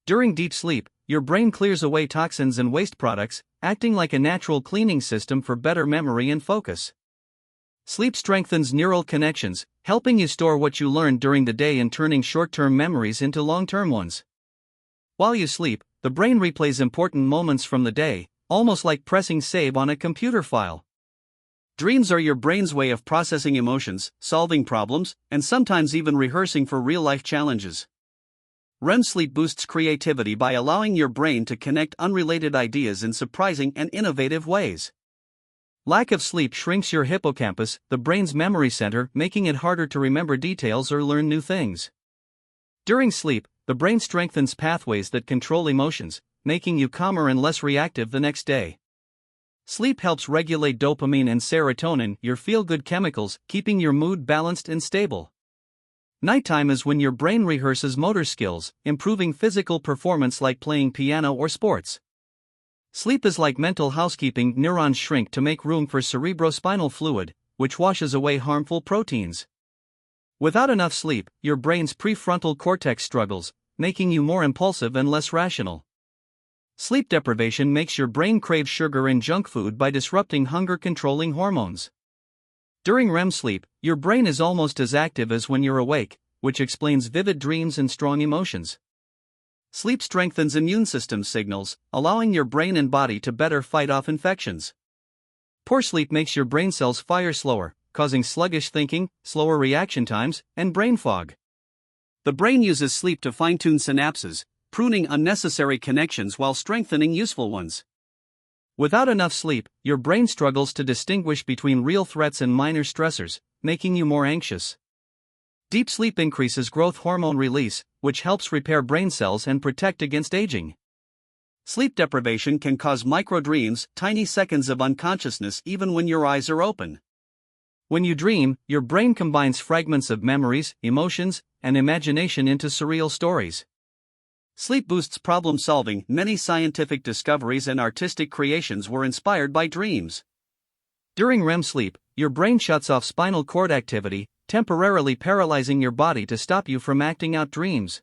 During deep sleep, your brain clears away toxins and waste products, acting like a natural cleaning system for better memory and focus. Sleep strengthens neural connections, helping you store what you learned during the day and turning short-term memories into long-term ones. While you sleep, the brain replays important moments from the day, almost like pressing save on a computer file. Dreams are your brain's way of processing emotions, solving problems, and sometimes even rehearsing for real-life challenges. REM sleep boosts creativity by allowing your brain to connect unrelated ideas in surprising and innovative ways. Lack of sleep shrinks your hippocampus, the brain's memory center, making it harder to remember details or learn new things. During sleep, the brain strengthens pathways that control emotions, making you calmer and less reactive the next day. Sleep helps regulate dopamine and serotonin, your feel-good chemicals, keeping your mood balanced and stable. Nighttime is when your brain rehearses motor skills, improving physical performance like playing piano or sports. Sleep is like mental housekeeping, neurons shrink to make room for cerebrospinal fluid, which washes away harmful proteins. Without enough sleep, your brain's prefrontal cortex struggles, making you more impulsive and less rational. Sleep deprivation makes your brain crave sugar and junk food by disrupting hunger-controlling hormones. During REM sleep, your brain is almost as active as when you're awake, which explains vivid dreams and strong emotions. Sleep strengthens immune system signals, allowing your brain and body to better fight off infections. Poor sleep makes your brain cells fire slower, causing sluggish thinking, slower reaction times, and brain fog. The brain uses sleep to fine-tune synapses, pruning unnecessary connections while strengthening useful ones. Without enough sleep, your brain struggles to distinguish between real threats and minor stressors, making you more anxious. Deep sleep increases growth hormone release, which helps repair brain cells and protect against aging. Sleep deprivation can cause microdreams, tiny seconds of unconsciousness even when your eyes are open. When you dream, your brain combines fragments of memories, emotions, and imagination into surreal stories. Sleep boosts problem solving. Many scientific discoveries and artistic creations were inspired by dreams. During REM sleep, your brain shuts off spinal cord activity, temporarily paralyzing your body to stop you from acting out dreams.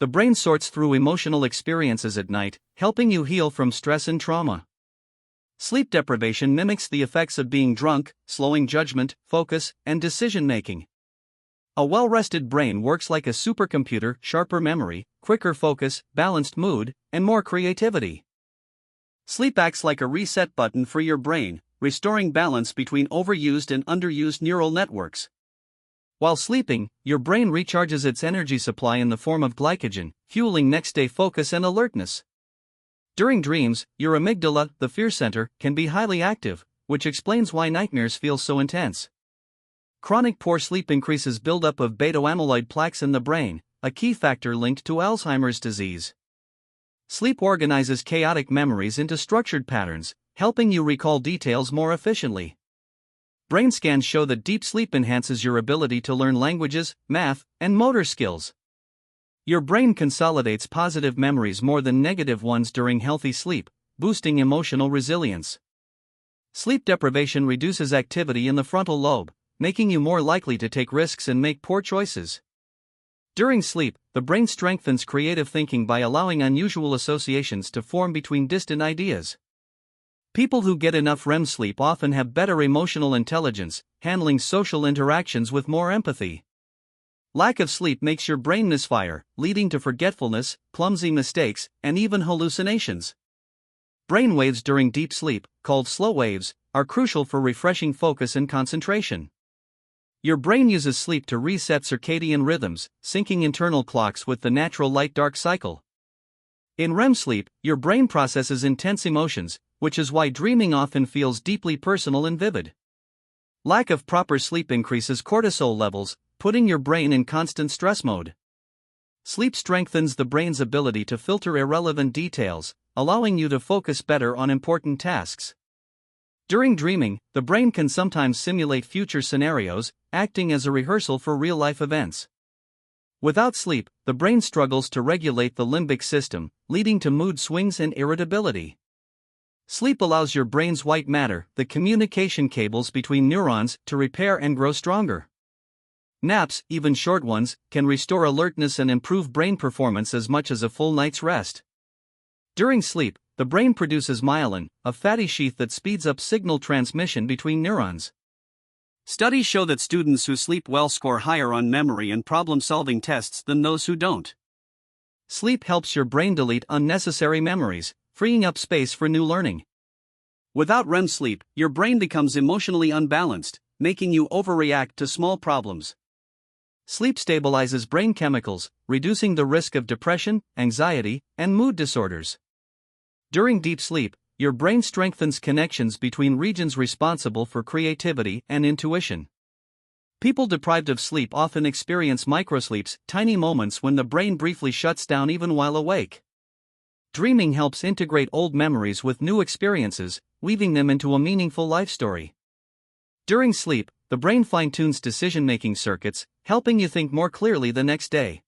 The brain sorts through emotional experiences at night, helping you heal from stress and trauma. Sleep deprivation mimics the effects of being drunk, slowing judgment, focus, and decision-making. A well-rested brain works like a supercomputer, sharper memory, quicker focus, balanced mood, and more creativity. Sleep acts like a reset button for your brain, restoring balance between overused and underused neural networks. While sleeping, your brain recharges its energy supply in the form of glycogen, fueling next-day focus and alertness. During dreams, your amygdala, the fear center, can be highly active, which explains why nightmares feel so intense. Chronic poor sleep increases buildup of beta-amyloid plaques in the brain, a key factor linked to Alzheimer's disease. Sleep organizes chaotic memories into structured patterns, helping you recall details more efficiently. Brain scans show that deep sleep enhances your ability to learn languages, math, and motor skills. Your brain consolidates positive memories more than negative ones during healthy sleep, boosting emotional resilience. Sleep deprivation reduces activity in the frontal lobe, making you more likely to take risks and make poor choices. During sleep, the brain strengthens creative thinking by allowing unusual associations to form between distant ideas. People who get enough REM sleep often have better emotional intelligence, handling social interactions with more empathy. Lack of sleep makes your brain misfire, leading to forgetfulness, clumsy mistakes, and even hallucinations. Brain waves during deep sleep, called slow waves, are crucial for refreshing focus and concentration. Your brain uses sleep to reset circadian rhythms, syncing internal clocks with the natural light-dark cycle. In REM sleep, your brain processes intense emotions, which is why dreaming often feels deeply personal and vivid. Lack of proper sleep increases cortisol levels, putting your brain in constant stress mode. Sleep strengthens the brain's ability to filter irrelevant details, allowing you to focus better on important tasks. During dreaming, the brain can sometimes simulate future scenarios, acting as a rehearsal for real-life events. Without sleep, the brain struggles to regulate the limbic system, leading to mood swings and irritability. Sleep allows your brain's white matter, the communication cables between neurons, to repair and grow stronger. Naps, even short ones, can restore alertness and improve brain performance as much as a full night's rest. During sleep, the brain produces myelin, a fatty sheath that speeds up signal transmission between neurons. Studies show that students who sleep well score higher on memory and problem-solving tests than those who don't. Sleep helps your brain delete unnecessary memories, freeing up space for new learning. Without REM sleep, your brain becomes emotionally unbalanced, making you overreact to small problems. Sleep stabilizes brain chemicals, reducing the risk of depression, anxiety, and mood disorders. During deep sleep, your brain strengthens connections between regions responsible for creativity and intuition. People deprived of sleep often experience microsleeps, tiny moments when the brain briefly shuts down even while awake. Dreaming helps integrate old memories with new experiences, weaving them into a meaningful life story. During sleep, the brain fine-tunes decision-making circuits, helping you think more clearly the next day.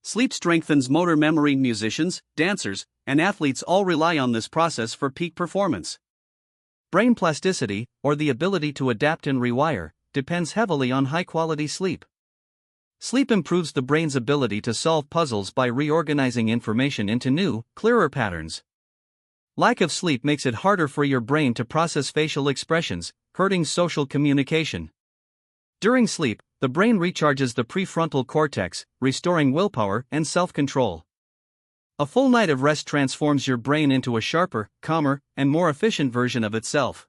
Sleep strengthens motor memory. Musicians, dancers, and athletes all rely on this process for peak performance. Brain plasticity, or the ability to adapt and rewire, depends heavily on high-quality sleep. Sleep improves the brain's ability to solve puzzles by reorganizing information into new, clearer patterns. Lack of sleep makes it harder for your brain to process facial expressions, hurting social communication. During sleep, the brain recharges the prefrontal cortex, restoring willpower and self-control. A full night of rest transforms your brain into a sharper, calmer, and more efficient version of itself.